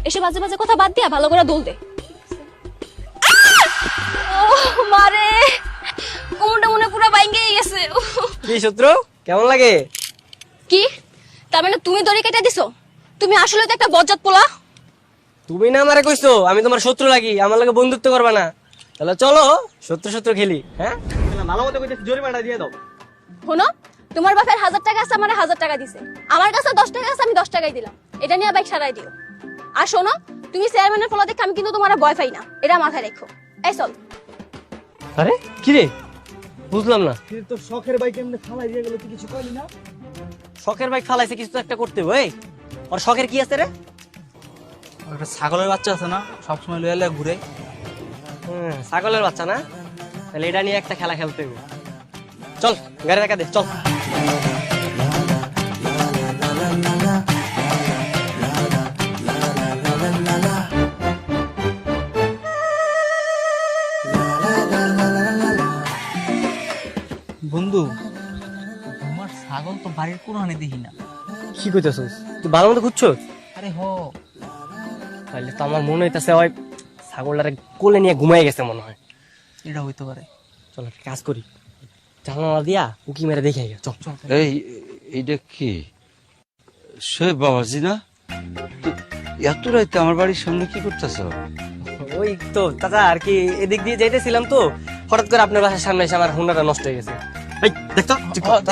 এসে বাজে বাজে কথা বাদ দিয়া ভালো করে দোল দে। মারে কোমরটা মনে পুরো বাইঙ্গে গেছে। কি শত্রু কেমন লাগে? কি তার মানে তুমি দড়ি কেটে দিছো? তুমি আসলে তো একটা বজ্জাত পোলা। তুমি না আমারে কইছো আমি তোমার শত্রু লাগি, আমার লাগে বন্ধুত্ব করবা না? তাহলে চলো শত্রু শত্রু খেলি। হ্যাঁ ভালো মতো কইতেছি, জরিমানা দিয়ে দাও। শোনো, তোমার বাপের 1000 টাকা আছে, আমার 1000 টাকা দিছে। আমার কাছে 10 টাকা আছে, আমি 10 টাকাই দিলাম। এটা নিয়ে বাইক সারাই দিও। আর শোনো, তুমি চেয়ারম্যানের পোলা দেখে আমি কিন্তু তোমার ভয় পাই না, এটা মাথায় রেখো। এই চল। আরে কি রে, বুঝলাম না। তো শখের বাইক এমনি ফালাই দিয়ে গেল, তুই কিছু কইলি না? শখের বাইক ফালাইছে, কিছু তো একটা করতে হবে। এই ওর শখের কি আছে রে? একটা ছাগলের বাচ্চা আছে না, সবসময় লয়ে লয়ে ঘুরে। ছাগলের বাচ্চা না? তাহলে এটা নিয়ে একটা খেলা খেলতে হবে। চল গাড়ি দেখা দে, চল। বন্ধু, তোমার ছাগল তো বাড়ির কোনখানে দেখি না। কি কইতেছিস তুই? ভালো মতো খুঁজছস? আরে হ, তাহলে তো আমার মনে হইতেছে ওই ছাগলটারে কোলে নিয়ে ঘুমাই গেছে মনে হয়। এটা হইতে পারে। চল একটা কাজ করি, জানালা দিয়া উকি মেরে দেখে আইগা। চল চল। এই এইটা কি সে বাবাজি না? তো এত রাইতে আমার বাড়ির সামনে কি করতেছ? ওই তো চাচা আর কি এদিক দিয়ে যাইতেছিলাম তো হঠাৎ করে আপনার বাসার সামনে এসে আমার হুন্ডাটা নষ্ট হয়ে গেছে। এই দেখতো